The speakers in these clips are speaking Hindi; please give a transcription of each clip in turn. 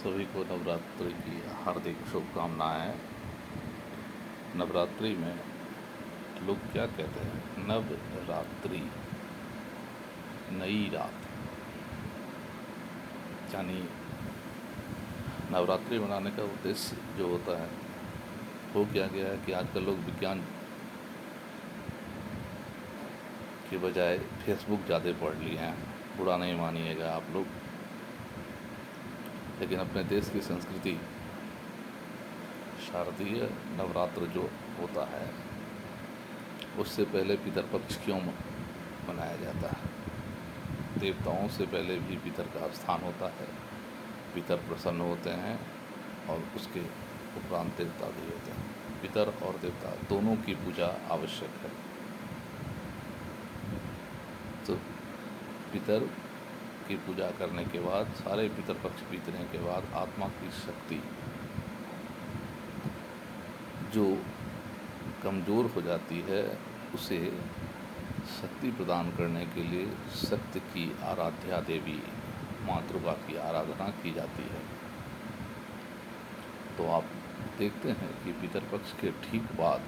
सभी को नवरात्रि की हार्दिक शुभकामनाएं। नवरात्रि में लोग क्या कहते हैं? नवरात्रि, नई रात। यानी नवरात्रि मनाने का उद्देश्य जो होता है, हो क्या गया है कि आजकल लोग विज्ञान के बजाय फेसबुक ज़्यादा पढ़ लिए हैं। बुरा नहीं मानिएगा आप लोग, लेकिन अपने देश की संस्कृति, शारदीय नवरात्र जो होता है, उससे पहले पितरपक्ष क्यों मनाया जाता है? देवताओं से पहले भी पितर का स्थान होता है, पितर प्रसन्न होते हैं और उसके उपरांत देवता भी होते हैं। पितर और देवता दोनों की पूजा आवश्यक है। तो पितर की पूजा करने के बाद, सारे पितर पक्ष बीतने के बाद, आत्मा की शक्ति जो कमज़ोर हो जाती है, उसे शक्ति प्रदान करने के लिए शक्ति की आराध्या देवी माँ दुर्गा की आराधना की जाती है। तो आप देखते हैं कि पितरपक्ष के ठीक बाद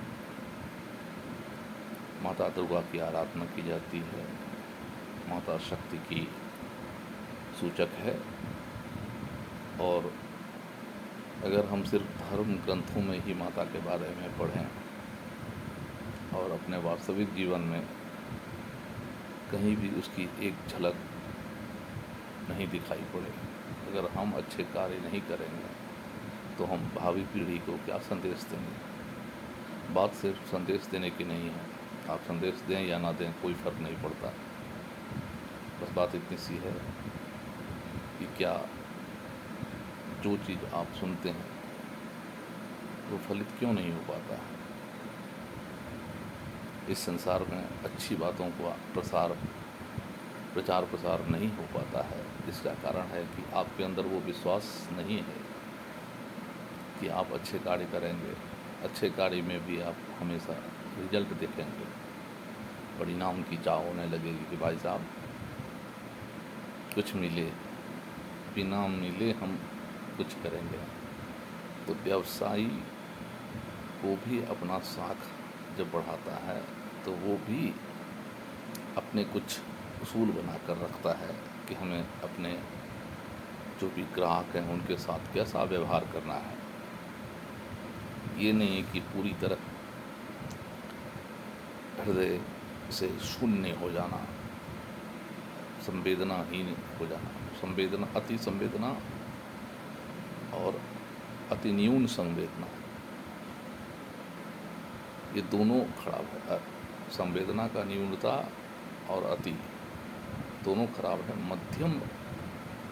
माता दुर्गा की आराधना की जाती है। माता शक्ति की सूचक है। और अगर हम सिर्फ धर्म ग्रंथों में ही माता के बारे में पढ़ें और अपने वास्तविक जीवन में कहीं भी उसकी एक झलक नहीं दिखाई पड़े, अगर हम अच्छे कार्य नहीं करेंगे, तो हम भावी पीढ़ी को क्या संदेश देंगे? बात सिर्फ संदेश देने की नहीं है। आप संदेश दें या ना दें, कोई फ़र्क नहीं पड़ता। बस बात इतनी सी है कि क्या जो चीज़ आप सुनते हैं वो फलित क्यों नहीं हो पाता है? इस संसार में अच्छी बातों का प्रचार प्रसार नहीं हो पाता है। इसका कारण है कि आपके अंदर वो विश्वास नहीं है कि आप अच्छे कार्य करेंगे। अच्छे कार्य में भी आप हमेशा रिजल्ट देखेंगे, परिणाम की चाह होने लगेगी कि भाई साहब कुछ मिले, बिना मिले हम कुछ करेंगे। तो व्यवसायी को भी अपना साख जब बढ़ाता है, तो वो भी अपने कुछ उसूल बना कर रखता है कि हमें अपने जो भी ग्राहक हैं उनके साथ कैसा व्यवहार करना है। ये नहीं है कि पूरी तरह हृदय से शून्य हो जाना, संवेदनाहीन हो जाना। अति संवेदना और अति न्यून संवेदना, ये दोनों खराब है। संवेदना का न्यूनता और अति दोनों खराब है। मध्यम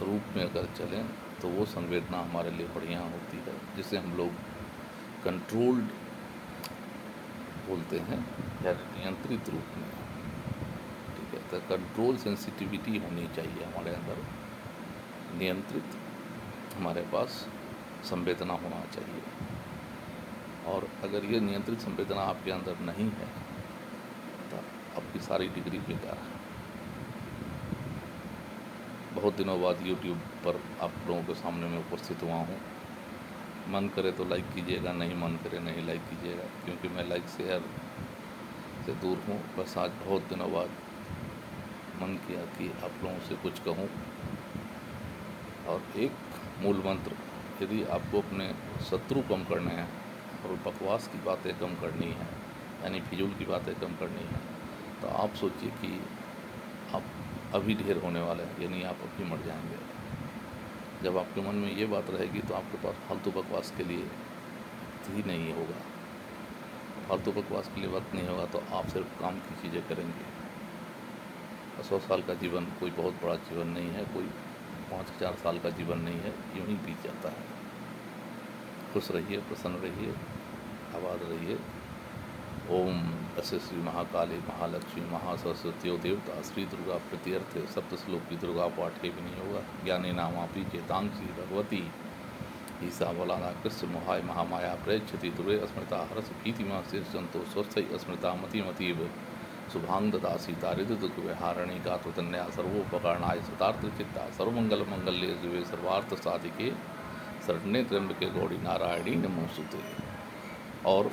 रूप में अगर चलें तो वो संवेदना हमारे लिए बढ़िया होती है, जिसे हम लोग कंट्रोल्ड बोलते हैं या नियंत्रित रूप में। ठीक है, तो कंट्रोल सेंसिटिविटी होनी चाहिए हमारे अंदर, नियंत्रित हमारे पास संवेदना होना चाहिए। और अगर ये नियंत्रित संवेदना आपके अंदर नहीं है तो आपकी सारी डिग्री बेकार है। बहुत दिनों बाद यूट्यूब पर आप लोगों के सामने में उपस्थित हुआ हूँ। मन करे तो लाइक कीजिएगा, नहीं मन करे नहीं लाइक कीजिएगा, क्योंकि मैं लाइक शेयर से दूर हूँ। बस आज बहुत दिनों बाद मन किया कि आप लोगों से कुछ कहूँ। और एक मूल मंत्र, यदि आपको अपने शत्रु कम करने हैं और बकवास की बातें कम करनी है, यानी फिजूल की बातें कम करनी है, तो आप सोचिए कि आप अभी ढेर होने वाले हैं, यानी आप अभी मर जाएंगे। जब आपके मन में ये बात रहेगी तो आपके पास फालतू बकवास के लिए ही नहीं होगा। फालतू बकवास के लिए वक्त नहीं होगा तो आप सिर्फ काम की चीज़ें करेंगे। 100 साल का जीवन कोई बहुत बड़ा जीवन नहीं है, कोई 5-4 साल का जीवन नहीं है, यूँ ही बीत जाता है। खुश रहिए, प्रसन्न रहिए, आबाद रहिए। ओम अस्य श्री महाकाली महालक्ष्मी महासरस्वती देवता श्री दुर्गा प्रत्यर्थे सप्त श्लोक की दुर्गा पाठ के भी नहीं होगा। ज्ञानी नामापी चेतांशी भगवती ईसा बलाना कृष्ण मोहाय महामाया प्रयच्छति दुरे अस्मृता हरस भीति माँ शीर्षंतो स्वस्थ अस्मृता मति मतीव शुभांग ददासी दारिद्र दुख विहारणी गात्रतन्या सर्वोपकरणाय सुतार्थ चित्ता सर्वमंगल मंगल्ये शिवे सर्वार्थ साधिके शरण्ये त्र्यंबके गौरी नारायणी नमोस्तुते। और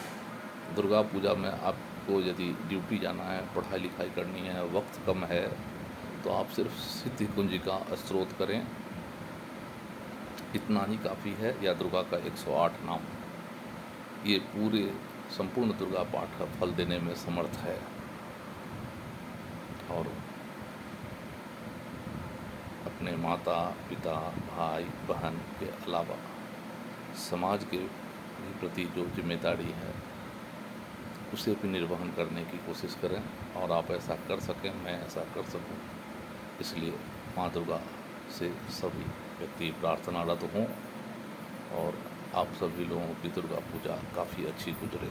दुर्गा पूजा में आपको यदि ड्यूटी जाना है, पढ़ाई लिखाई करनी है, वक्त कम है, तो आप सिर्फ सिद्धि कुंज का स्तोत्र करें, इतना ही काफ़ी है। या दुर्गा का 108 नाम, ये पूरे संपूर्ण दुर्गा पाठ का फल देने में समर्थ है। और अपने माता पिता भाई बहन के अलावा समाज के प्रति जो जिम्मेदारी है उसे भी निर्वहन करने की कोशिश करें, और आप ऐसा कर सकें, मैं ऐसा कर सकूं, इसलिए माँ दुर्गा से सभी व्यक्ति प्रार्थनारत हों और आप सभी लोगों की दुर्गा पूजा काफ़ी अच्छी गुजरे।